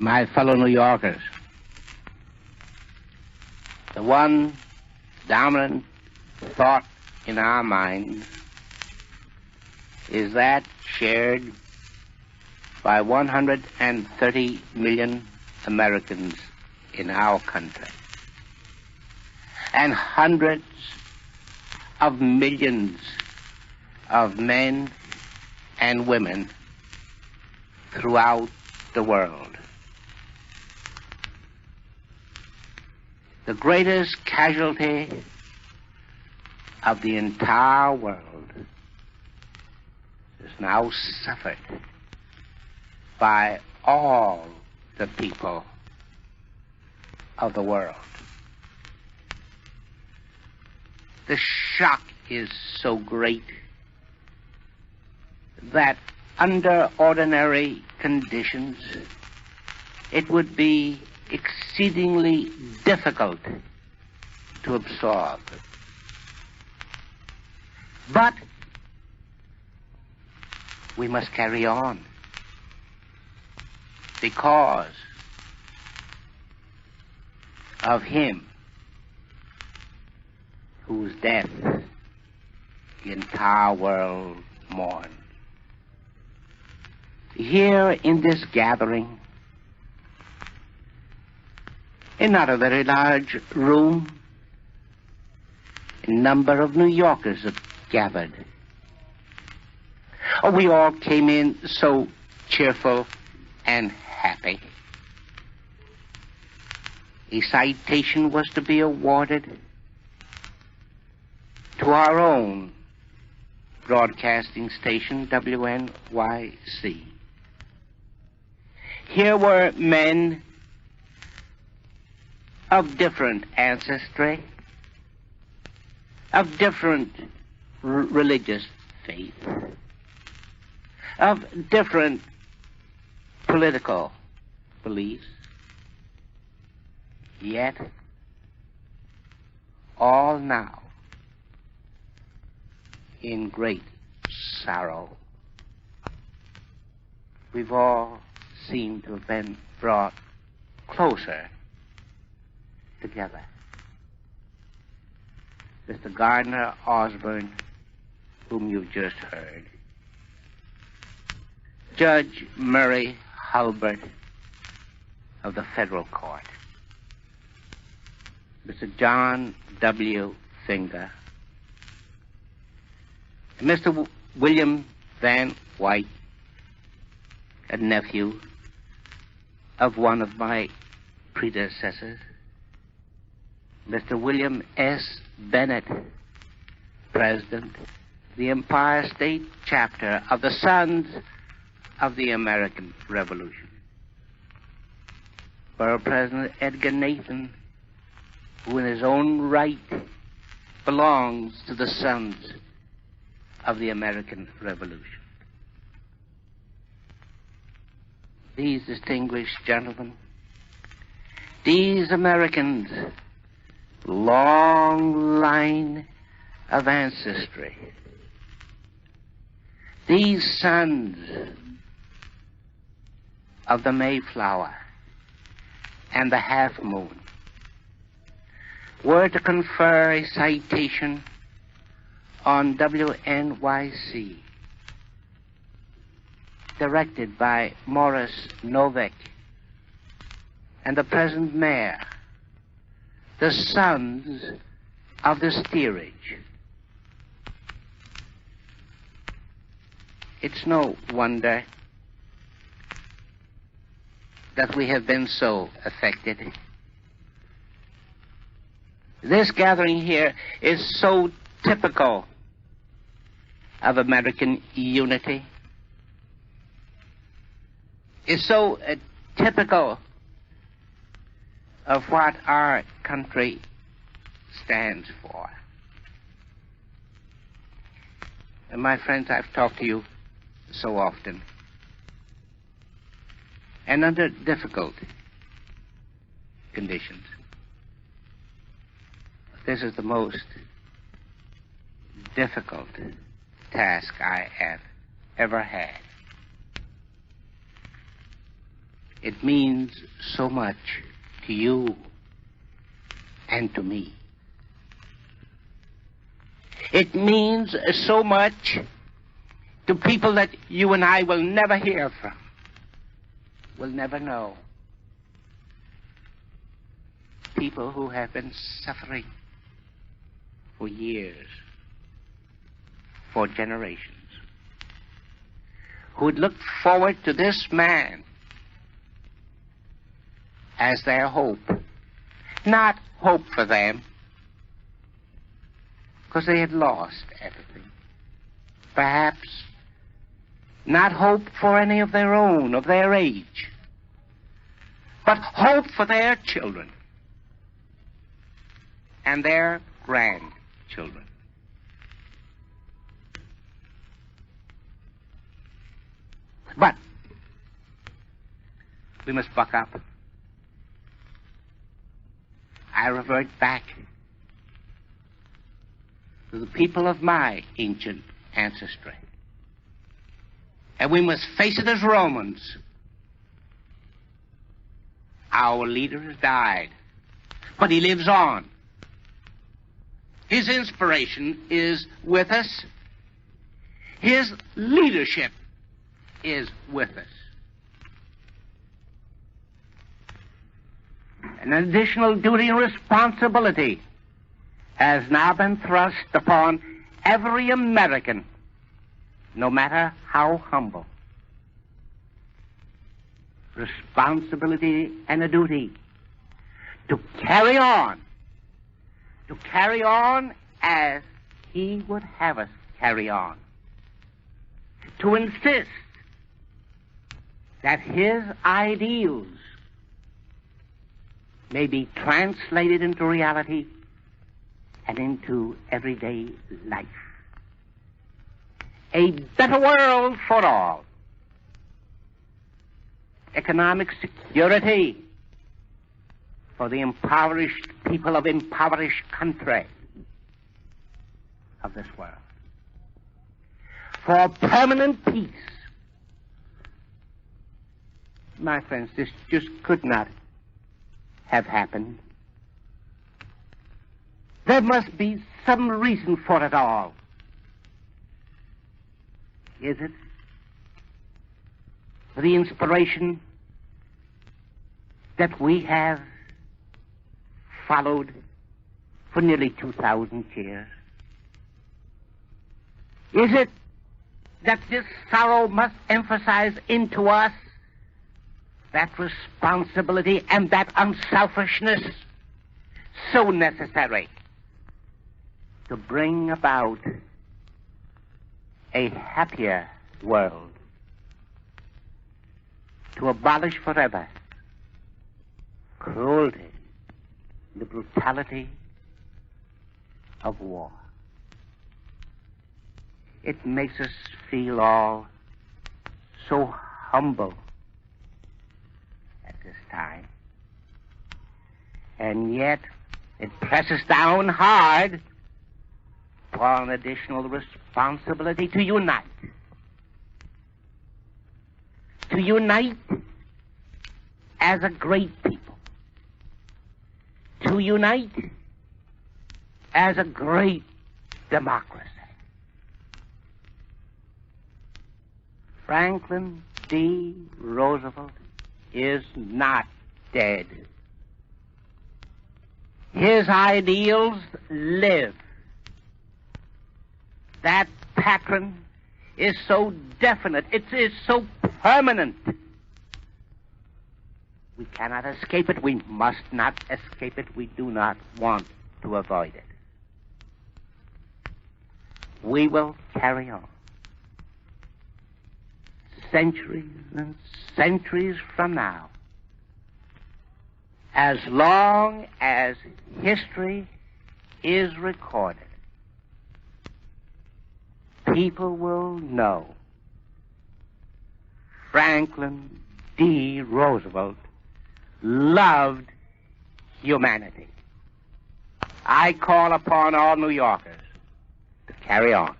My fellow New Yorkers, the one dominant thought in our minds is that shared by 130 million Americans in our country and hundreds of millions of men and women throughout the world. The greatest casualty of the entire world is now suffered by all the people of the world. The shock is so great that under ordinary conditions it would be exceedingly difficult to absorb. But we must carry on because of him whose death the entire world mourns. Here in this gathering, in not a very large room, a number of New Yorkers have gathered. Oh, we all came in so cheerful and happy. A citation was to be awarded to our own broadcasting station, WNYC. Here were men of different ancestry, of different religious faith, of different political beliefs, yet all now in great sorrow. We've all seemed to have been brought closer together. Mr. Gardner Osborne, whom you just heard, Judge Murray Hulbert of the Federal Court, Mr. John W. Finger, and Mr. William Van White, a nephew of one of my predecessors, Mr. William S. Bennett, President of the Empire State Chapter of the Sons of the American Revolution, Borough President Edgar Nathan, who in his own right belongs to the Sons of the American Revolution. These distinguished gentlemen, these Americans, long line of ancestry, these sons of the Mayflower and the Half Moon, were to confer a citation on WNYC, directed by Morris Novick and the present mayor, the sons of the steerage. It's no wonder that we have been so affected. This gathering here is so typical of American unity. It's so typical of what our country stands for. And my friends, I've talked to you so often, and under difficult conditions. This is the most difficult task I have ever had. It means so much to you and to me. It means so much to people that you and I will never hear from, will never know. People who have been suffering for years, for generations, who had looked forward to this man as their hope. Not hope for them, because they had lost everything. Perhaps not hope for any of their own, of their age, but hope for their children and their grandchildren. But we must buck up. I revert back to the people of my ancient ancestry. And we must face it as Romans. Our leader has died, but he lives on. His inspiration is with us. His leadership is with us. An additional duty and responsibility has now been thrust upon every American, no matter how humble. Responsibility and a duty to carry on as he would have us carry on, to insist that his ideals may be translated into reality and into everyday life. A better world for all. Economic security for the impoverished people of impoverished country of this world. For permanent peace. My friends, this just could not have happened. There must be some reason for it all. Is it for the inspiration that we have followed for nearly 2,000 years? Is it that this sorrow must emphasize into us that responsibility and that unselfishness so necessary to bring about a happier world, to abolish forever cruelty, the brutality of war? It makes us feel all so humble at this time. And yet it presses down hard for an additional responsibility to unite. To unite as a great people. To unite as a great democracy. Franklin D. Roosevelt is not dead. His ideals live. That pattern is so definite, it is so permanent. We cannot escape it. We must not escape it. We do not want to avoid it. We will carry on. Centuries and centuries from now, as long as history is recorded, people will know Franklin D. Roosevelt loved humanity. I call upon all New Yorkers to carry on.